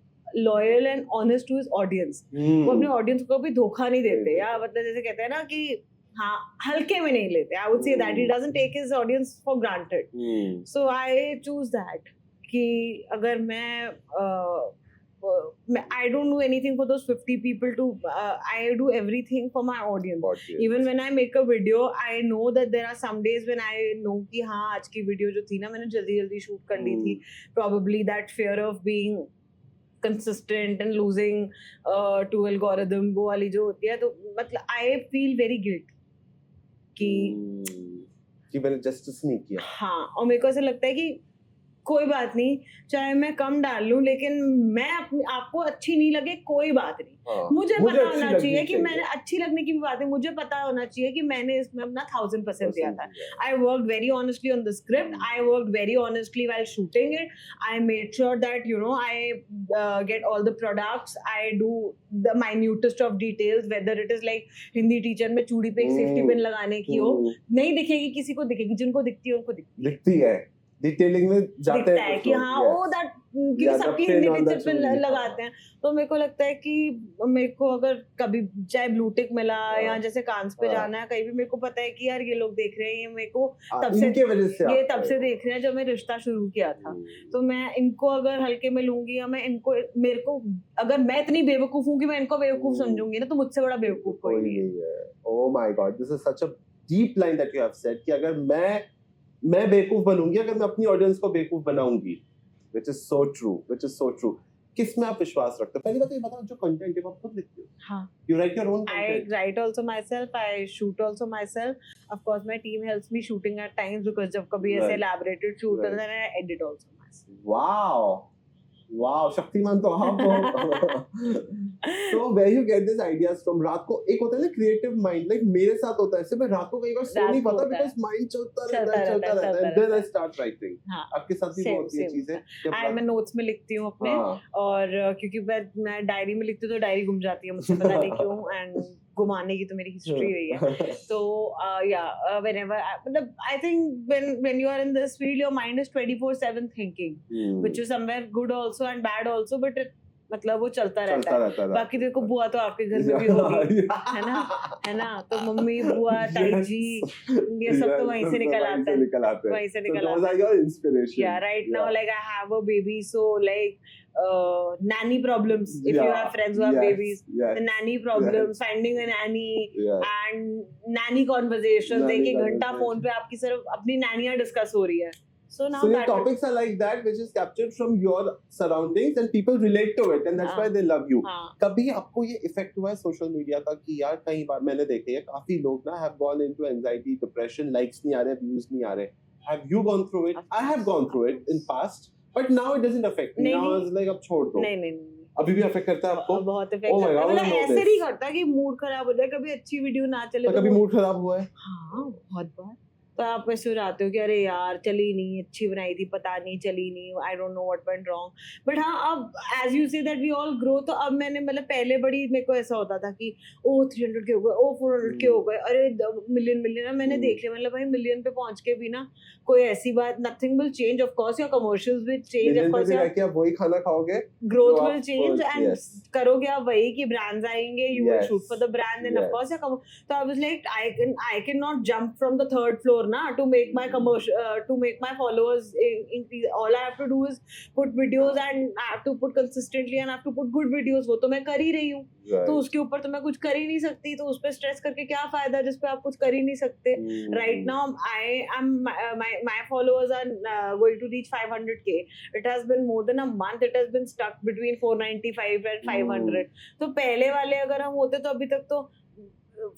loyal and honest to his audience. वो अपने audience को भी धोखा नहीं देते, या मतलब जैसे कहते हैं ना कि हाँ हल्के में नहीं लेते. I would say that he doesn't take his audience for granted. So I choose that कि अगर मैं I don't do anything for those 50 people to I do everything for my audience. Even when I make a video, I know that there are some days when I know कि हाँ आज की video जो थी ना मैंने जल्दी जल्दी shoot कर ली थी. Probably that fear of being consistent and losing to algorithm वो वाली जो होती है, तो मतलब I feel very guilty कि मैंने justice नहीं किया. हाँ, और मेरे को ऐसा लगता है कि कोई बात नहीं, चाहे मैं कम डाल लूं, लेकिन मैं आपको अच्छी नहीं लगे कोई बात नहीं. मुझे पता होना चाहिए कि मैंने अच्छी लगने की भी बात है, मुझे पता होना चाहिए कि मैंने इसमें अपना 1000% दिया था. I worked very honestly on the script. I worked very honestly while shooting it. I made sure that I get all the products. I do the minutest of details, whether it is like Hindi teacher में चूड़ी पे एक safety pin लगाने की हो, नहीं दिखेगी किसी को, दिखेगी जिनको दिखती है उनको दिखती है. डिटेलिंग में जाते हैं कि हाँ वो दैट क्योंकि सबकी हिंदी टीचर पे लगाते हैं. तो मेरे को लगता है कि मेरे को अगर कभी चाहे ब्लू टिक मिला या जैसे कांस पे जाना है कहीं भी, मेरे को पता है कि यार ये लोग देख रहे हैं, ये मेरे को तब से देख रहे हैं जब मैं रिश्ता शुरू किया था. तो मैं इनको अगर हल्के में लूंगी या मैं इनको मेरे को अगर मैं इतनी बेवकूफ हूँ कि मैं इनको बेवकूफ समझूंगी ना, तो मुझसे बड़ा बेवकूफ कोई नहीं है. Oh my God, this is such a deep line that you have said कि अगर मैं बेवकूफ बनूंगी अगर मैं अपनी ऑडियंस को बेवकूफ बनाऊंगी. which is so true. किस में आप विश्वास रखते हो? पहली बात ये बताओ, जो कंटेंट है आप खुद लिखते हो? हाँ. You write your own content? I write also myself. I shoot also myself. Of course, my team helps me shooting at times because जब कभी ऐसे elaborated shoot होता है, then I edit also myself. Wow, Shaktimaan तो आप हो. So where you get these ideas from? रात को एक होता है ना creative mind, like मेरे साथ होता है. सिर्फ मैं रात को कई बार सो नहीं पाता because mind चलता रहता है. And then I start writing. आपके साथ भी होती है चीजें? मैं notes में लिखती हूँ अपने, और क्योंकि मैं डायरी में लिखती हूँ तो डायरी गुम जाती है मुझसे, पता नहीं क्यों, and घुमाने की तो मेरी हिस्ट्री रही है. तो whenever मतलब I think when you are in this field, your mind is 24/7 thinking, which is somewhere good also and bad also, but मतलब वो चलता रहता है. बाकी देखो बुआ तो आपके घर में भी होगी, है ना. तो मम्मी बुआ ताई जी ये सब तो वहीं से निकल आते हैं, वहीं से निकल आते हैं. Yeah, right now like I have a baby, so like nanny problems. If you have friends who have babies, the nanny problems, finding a nanny, and nanny conversations. एक घंटा फोन पे आपकी सिर्फ अपनी नानियाँ डिस्कस हो रही है. So your topics are like that, which is captured from your surroundings and people relate to it, and that's why they love you. कभी आपको ये इफेक्ट हुआ है सोशल मीडिया का कि यार कई बार मैंने देखे हैं काफी लोग ना have gone into anxiety, depression, likes नहीं आ रहे, views नहीं आ रहे. Have you gone through it? I have gone through it in past, but now it doesn't affect me. Now it's like अब छोड़ दो. नहीं. अभी भी अफेक्ट करता है आपको? बहुत इफेक्ट करता है. मतलब ऐसे नहीं करता कि मूड खराब हो जाए, कभी अच्छी वीडियो ना चले. कभी मूड खराब हुआ है? हाँ, बहुत बार. तो आप वैसे हो जाते हो कि अरे यार चली नहीं, अच्छी बनाई थी, पता नहीं चली नहीं, I don't know what went wrong. But हाँ, अब as you say that we all grow, तो अब मैंने मतलब पहले बड़ी मेरे को ऐसा होता था कि ओ 300 के हो गए, ओ 400 के हो गए, अरे मिलियन मिलियन. मैंने देख लिया, मतलब भाई मिलियन पे पहुंच के भी ना कोई ऐसी बात, nothing will change. Of course your commercials will change, of million पे कोर्स भी योर रह के आप वही खाना खाओगे. growth जो will आप change both- and yes. करोगे आप वही कि brands आएंगे, you will Yes. shoot for the brand, and of Yes. course so I was like, I cannot jump from the third floor na to make my commercial to make my followers increase. All I have to do is put videos, and I have to put consistently, and I have to put good videos. वो तो मैं कर ही रही हूँ. Right. तो उसके ऊपर तो मैं कुछ कर ही नहीं सकती, तो उस पर स्ट्रेस करके क्या फायदा जिस पे आप कुछ कर ही नहीं सकते. Right now my followers are going to reach 500k. It has been more than a month. It has been stuck between 495 and 500. तो पहले वाले अगर हम होते तो अभी तक तो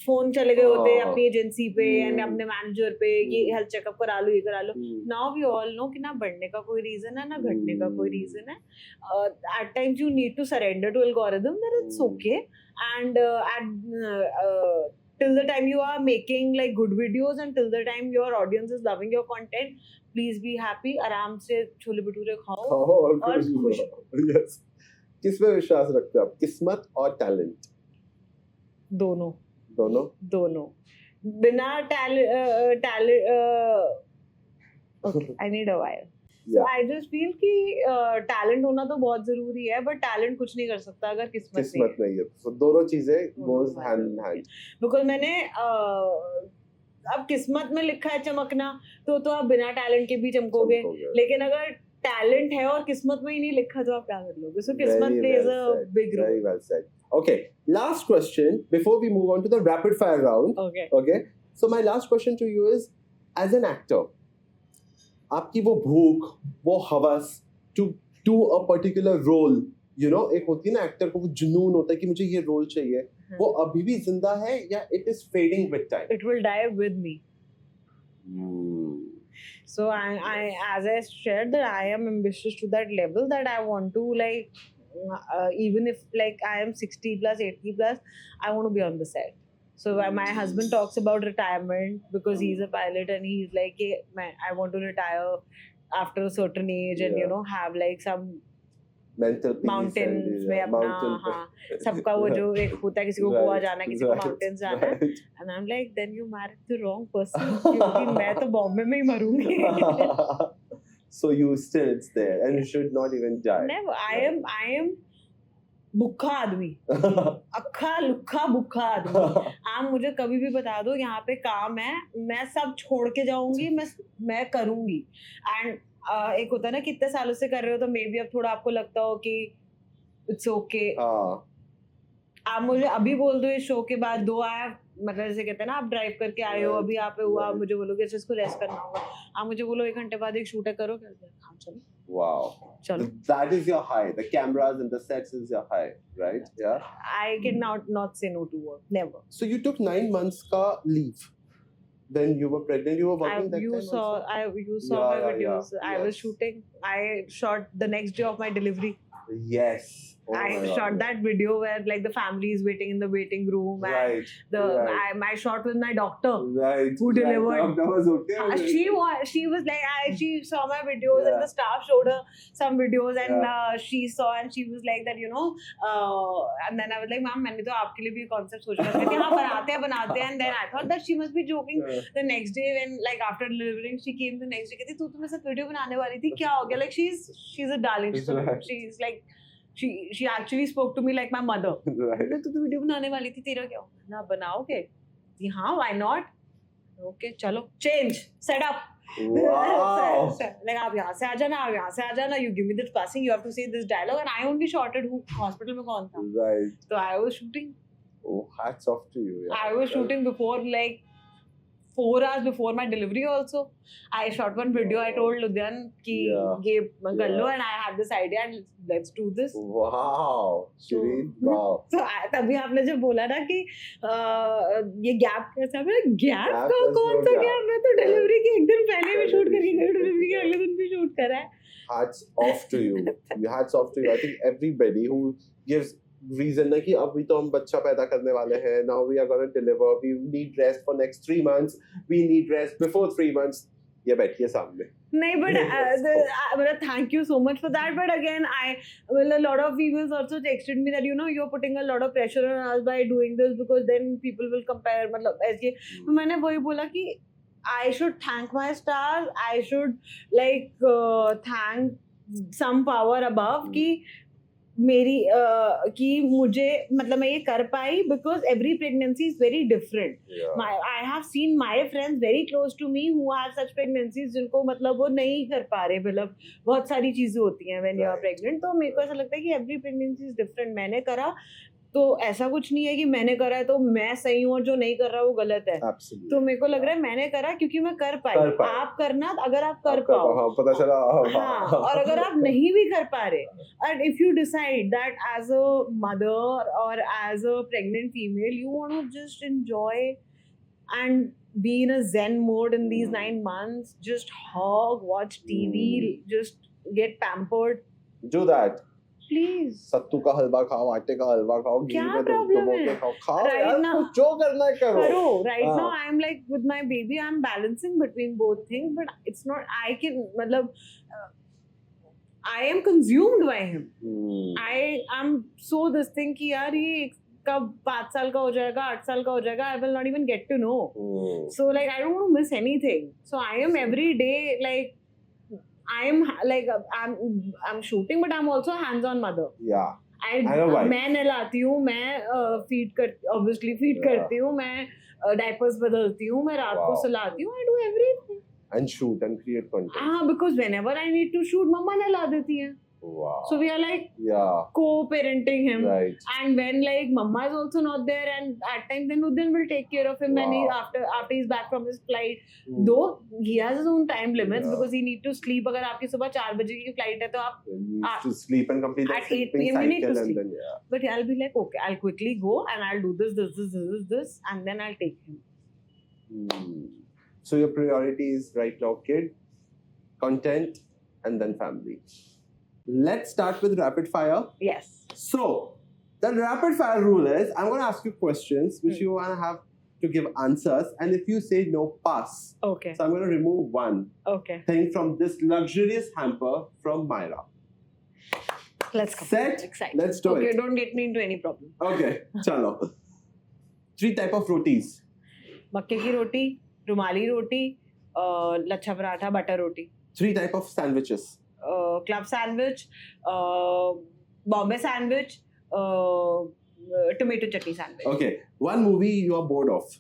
फोन चले गए होते अपनी एजेंसी पे एंड अपने मैनेजर पे कि हेल्थ चेकअप करा लो, ये करा लो. नाउ वी ऑल नो कि ना बढ़ने का कोई रीजन है ना घटने का कोई रीजन है. At times you need to surrender to algorithm that it's okay, and till the time you are making like good videos and till the time your audience is loving your content, please be happy. आराम से छोले भटूरे खाओ और और खुश yes. किस में विश्वास रखते हो आप, किस्मत और टैलेंट? दोनों दोनों. बिना talent okay, I need a while. So Yeah. I just feel कि टैलेंट होना तो बहुत जरूरी है, बट टैलेंट कुछ नहीं कर सकता अगर किस्मत किस्मत नहीं है. So दोनों चीजें goes दोनों hand in hand. बिकॉज मैंने अब किस्मत में लिखा है चमकना, तो आप बिना टैलेंट के भी चमकोगे. लेकिन अगर टैलेंट है और किस्मत में ही नहीं लिखा तो आप क्या कर लोगे. सो किस्मत Very plays well a said. Big Very role. well said. Okay, last question before we move on to the rapid fire round. Okay. Okay, so my last question to you is, as an actor, आपकी वो भूख, वो हवस to do a particular role, you know, एक होती है ना actor को वो जुनून होता है कि मुझे ये रोल चाहिए, वो अभी भी जिंदा है या it is fading with time? It will die with me. So I as I shared that I am ambitious to that level that I want to like even if like I am 60 plus 80 plus, I want to be on the set. So my husband talks about retirement because he's a pilot and he's like, hey, man, I want to retire after a certain age and you Yeah. know have like some Mental peace mountains and, में अपना हाँ सबका वो जो एक होता है किसी को गोवा जाना है, किसी को माउंटेन्स जाना है. right. And I'm like, then you married the wrong person. क्योंकि मैं तो बॉम्बे में ही मरूंगी. So you still it's there and you should not even die. Never. I am भूखा आदमी, अक्खा लुक्खा भूखा आदमी. आप मुझे कभी भी बता दो यहाँ पे काम है, मैं सब छोड़ के जाऊंगी, मैं करूंगी. एंड एक होता है ना कितने सालों से कर रहे हो तो मे बी अब थोड़ा आपको लगता हो कि इट्स ओके. आप मुझे अभी बोल दो इस शो के बाद 2 आया, मतलब जैसे कहते हैं ना आप ड्राइव करके आए हो अभी यहाँ पे हुआ, आप मुझे बोलोगे अच्छा इसको रेस्ट करना होगा, आप मुझे बोलो 1 घंटे बाद एक शूट है करो, हाँ चलो. Wow. चलो. That is your high. The cameras and the sets is your high, right? Yeah. I can not say no to work. Never. So you took 9 months ka leave. When you were pregnant, you were working that You time saw also? you saw Yeah, my yeah, videos. yeah. I was Yes. shooting. I shot the next day of my delivery. Yes. Oh I my shot God. that video where like the family is waiting in the waiting room, and Right. right. my shot with my doctor. Right. Who delivered. Right. That was okay. She was like she saw my videos and Yeah. the staff showed her some videos and Yeah. she saw and she was like that you know and then I was like ma'am मैंने तो आपके लिए भी concept सोचा था कि हाँ बनाते हैं and then I thought that she must be joking. Yeah. The next day when like after delivering she came the next day कहती तू तो मेरे साथ वीडियो बनाने वाली थी क्या हो गया. Like she's a darling. Right. She's like she actually spoke to me like my mother. Right. तू तो वीडियो बनाने वाली थी तेरा क्या हो ना बनाओगे हाँ why not. Okay चलो change set up. Wow. like आप यहाँ से आ जाना you give me this passing you have to say this dialogue and I only shot it hospital में कौन था. Right. So I was shooting. Oh, hats off to you. Yeah. I was shooting before like 4 hours before my delivery also. I shot one video. I told Ludhian कि ये कर लो and I had this idea and let's do this. Wow. Shireen, wow. So तभी आपने जब बोला ना कि ये गैप कैसा है गैप Gap का is कौन no सा gap. गैप. मैं तो डिलीवरी के एक दिन पहले भी शूट करके गई, डिलीवरी के अगले दिन भी शूट करा है. Hats off to you. Hats off to you. I think everybody who gives reason ना कि अभी तो हम बच्चा पैदा करने वाले हैं, now we are going to deliver, we need rest for next 3 months, we need rest before 3 months. ये बैठिए सामने. No, but thank you so much for that. But again, a lot of people also texted me that you're putting a lot of pressure on us by doing this because then people will compare. मतलब ऐसे तो मैंने वही बोला कि I should thank my stars. I should thank some power above कि मेरी कि मुझे मतलब मैं ये कर पाई because every pregnancy is very different. Yeah. I have seen my friends very close to me who have such pregnancies जिनको मतलब वो नहीं कर पा रहे, मतलब बहुत सारी चीजें होती हैं when you are pregnant. तो मेरे को ऐसा लगता है कि every pregnancy is different. मैंने करा तो ऐसा कुछ नहीं है कि मैंने करा है तो मैं सही हूँ और जो नहीं कर रहा वो गलत है. Absolutely. तो मेरे को लग रहा है मैंने करा क्योंकि मैं कर पाई. आप करना अगर आप कर आपका पाओ. हाँ, पता चला. हाँ, और अगर आप नहीं भी कर पा रहे, and if you decide that as a mother or as a pregnant female you want to just enjoy and be in a zen mode in these 9 months, just hug, watch TV, just get pampered, Do that. please. सत्तू का हलवा खाओ, आटे का हलवा खाओ, घी क्या में problem डुबो के है? खाओ Right यार, now- कुछ जो करना है करो. Karo, right हाँ. now I'm like with my baby I'm balancing between both things, but it's not I can मतलब I am consumed by him. I am so this thing कि यार ये कब 5 साल का हो जाएगा, 8 साल का हो जाएगा, I will not even get to know. So like I don't want to miss anything. So I am every day like I'm shooting, but I'm also a hands-on mother. Yeah. I know why. मैं नहलाती हूँ, मैं feed करती हूँ, मैं diapers बदलती हूँ, मैं रात को Wow. सुलाती हूँ. I do everything. And shoot and create content. हाँ, because whenever I need to shoot, मम्मा नहला देती है. Wow. So we are like Yeah. co-parenting him. Right. And when like mama is also not there, and at time then Udin will take care of him when he Wow. after he's back from his flight. Though he has his own time limits Yeah. because he need to sleep. अगर आपकी सुबह 4 बजे की flight है तो आप Then you need to sleep and complete that at 8 sleeping PM you need to cycle and sleep. then yeah. But I'll be like, okay, I'll quickly go and I'll do this, and then I'll take him. So your priority is right now kid, content, and then family. Let's start with rapid fire. Yes. So the rapid fire rule is I'm going to ask you questions which you want to have to give answers, and if you say no, pass. Okay. So I'm going to remove one Okay. thing from this luxurious hamper from Myra. Let's go. Set. Excited. Let's do Okay, it. don't get me into any problem. Okay, chalo. 3 type of rotis. Makke ki roti, rumali roti, lachha paratha, butter roti. 3 type of sandwiches. Club sandwich, Bombay sandwich, tomato chutney sandwich. Okay, one movie you are bored of.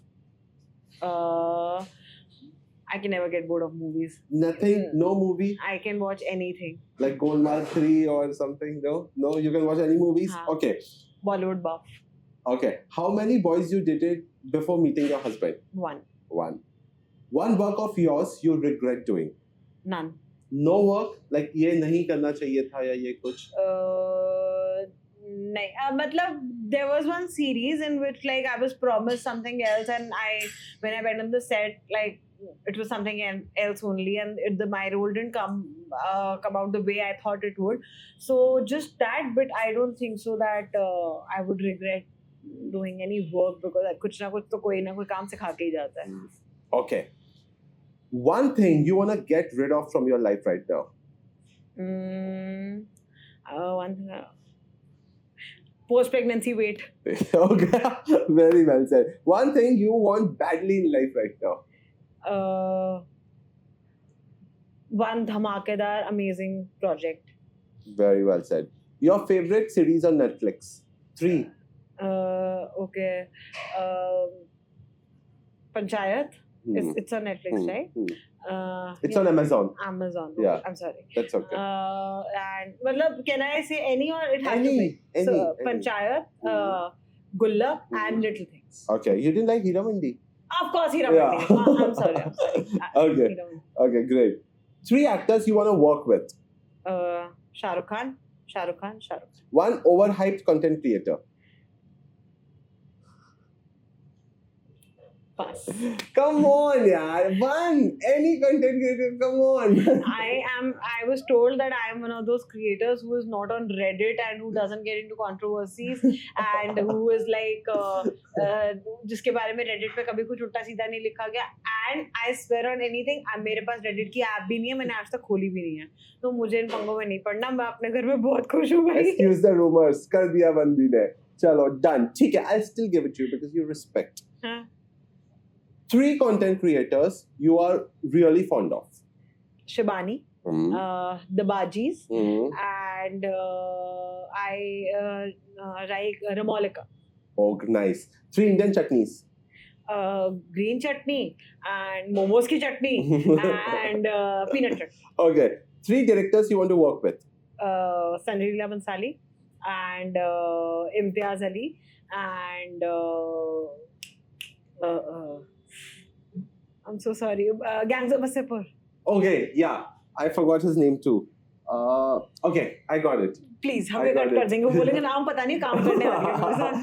I can never get bored of movies. Nothing, no movie I can watch anything. like Golmaal 3 or something. No, you can watch any movies. Haan. Okay, Bollywood buff. okay. How many boys you dated before meeting your husband? One. One work of yours you regret doing. None. No work like ये नहीं करना चाहिए था या ये कुछ. नहीं मतलब there was one series in which like I was promised something else, and when I went on the set like it was something else only, and my role didn't come out the way I thought it would. So just that bit I don't think so that I would regret doing any work, because कुछ ना कुछ तो कोई ना कोई काम सिखा के ही जाता है. Okay. One thing you want to get rid of from your life right now. One thing. Post-pregnancy weight. Okay, very well said. One thing you want badly in life right now. One धमाकेदार amazing project. Very well said. Your favorite series on Netflix? 3. Okay. Panchayat. It's on Netflix, right? It's on Amazon. Amazon. Yeah. I'm sorry. That's okay. And मतलब can I say any or it has to be? Any. Panchayat, Gullak, and Little Things. Okay, you didn't like Hira Mandi? Of course, Hira Yeah. Mandi. I'm sorry. Okay. Hira Mandi. Okay, great. 3 actors you want to work with. Shah Rukh Khan. One overhyped content creator. Pass. Come on, yaar. One. Any content creator, come on. I was told that I am one of those creators who is not on Reddit and who doesn't get into controversies and who is like जिसके बारे में Reddit पे कभी कुछ उल्टा सीधा नहीं लिखा गया. And I swear on anything, मेरे पास Reddit की ऐप भी नहीं है, मैंने आज तक खोली भी नहीं है. तो मुझे इन पंगों में नहीं पड़ना. मैं अपने घर में बहुत खुश हूँ भाई. Excuse the rumors. कर दिया बंदी ने. चलो done. ठीक है. I'll still give it to you because you respect. हाँ. 3 content creators you are really fond of. Shibani, the Bajis, and like Ramolika. Oh, nice. 3 Indian chutneys. Green chutney and momos ki chutney and peanut chutney. Okay. 3 directors you want to work with. Sanjay Leela Bhansali and Imtiaz Ali and I'm so sorry. Gangs of Wasseypur. Okay, yeah. I forgot his name too. Okay, I got it. Please, I हमें got cut कर it. देंगे. वो बोलेंगे नाम पता नहीं काम करने वाले हैं मेरे साथ.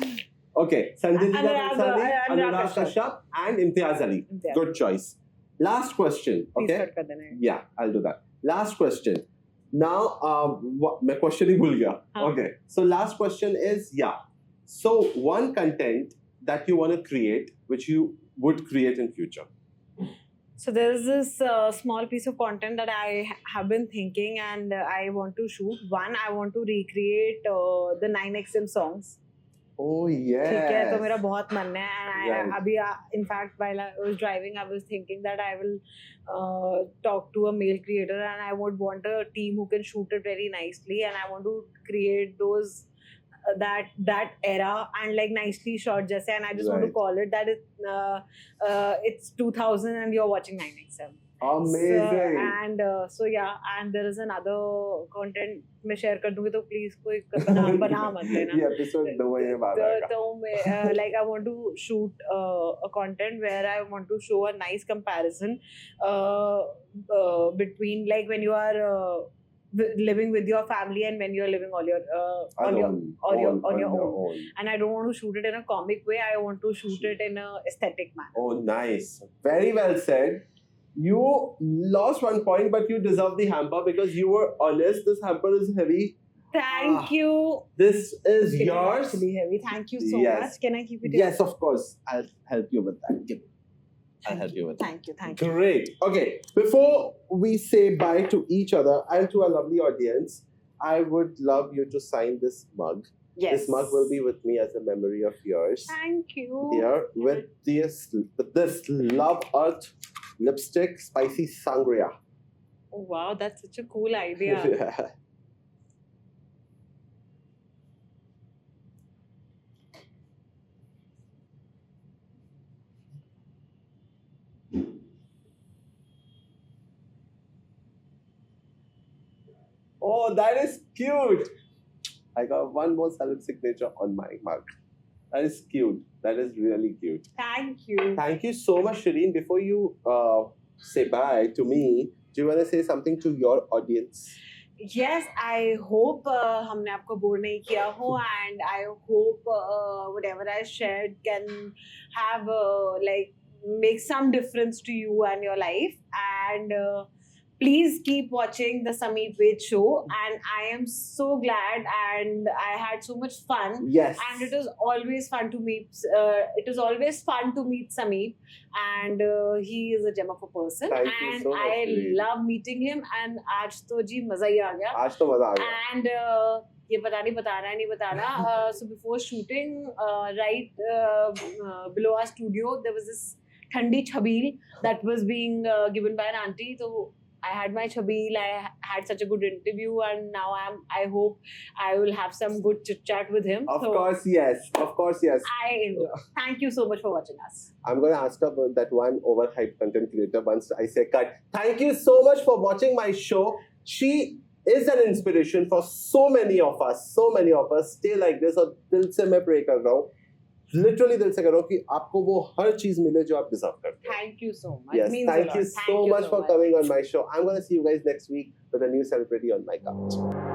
Okay, Sanjay Leela Anurag- Bhansali, Anurag Anurag Kashyap. Kashyap, and Imtiaz Ali. Imtiaz. Good choice. Last question. Please Okay. Cut कर देना है. Yeah, I'll do that. Last question. Now, मैं question ही भूल गया. हाँ. Okay. So last question is So one content that you want to create, which you would create in future. So there is this small piece of content that I have been thinking and I want to shoot. One, I want to recreate the 9XM songs. Oh yeah. ठीक है, तो मेरा बहुत मन है. And Right. अभी in fact while I was driving, I was thinking that I will talk to a male creator and I would want a team who can shoot it very nicely and I want to create those that era and like nicely shot जैसे, and I just want to Right. call it that it's 2000 and you're watching 9XM. Amazing. And so yeah, and there is another content मैं share कर दूँगी तो please कोई बना मत देना. ये episode 2 ये बात आएगा. तो मैं like I want to shoot a content where I want to show a nice comparison between like when you are living with your family and when you're living all your on your own. And I don't want to shoot it in a comic way. I want to shoot it in a aesthetic manner. Oh, nice. Very well said. You lost 1 point, but you deserve the hamper because you were honest. This hamper is heavy. Thank you. This is It is yours. actually heavy. Thank you so Yes. much. Can I keep it? Yes, of course. I'll help you with that. Give it. I'll help you with that. Thank you. Thank you. Great. Okay. Before we say bye to each other and to our lovely audience, I would love you to sign this mug. Yes. This mug will be with me as a memory of yours. Thank you. Here with this Love Earth lipstick, spicy sangria. Oh, wow, that's such a cool idea. Yeah. Oh, that is cute. I got one more silent signature on my mug. That is cute. That is really cute. Thank you. Thank you so much, Shireen. Before you say bye to me, do you want to say something to your audience? Yes, I hope हमने आपको bore नहीं किया हो, and I hope whatever I shared can have like make some difference to you and your life. And please keep watching the Sameep Ved show. And I am so glad, and I had so much fun. Yes. And it is always fun to meet. It is always fun to meet Sameep, and he is a gem of a person. Thank you And so much, I Shireen. love meeting him. And आज तो जी मजा ही आ गया. आज तो मजा आ गया. And ये पता नहीं बताना है नहीं बताना. So before shooting, right below our studio, there was this Thandi Chhabeel that was being given by an auntie. So I had my Chhabeel. I had such a good interview, and now I hope I will have some good chit chat with him. Of So course, yes. Of course, yes. I enjoy. Thank you so much for watching us. I'm going to ask about that one overhyped content creator once I say cut. Thank you so much for watching my show. She is an inspiration for so many of us. So many of us. Stay like this. और दिल से मैं pray कर रहा हूँ. Literally दिल से कर रहा हूँ कि आपको वो हर चीज मिले जो आप deserve करते हैं. Thank you so much. Yes, Means a thank lot. you Thank so you much so for much. coming on my show. I'm going to see you guys next week with a new celebrity on my couch.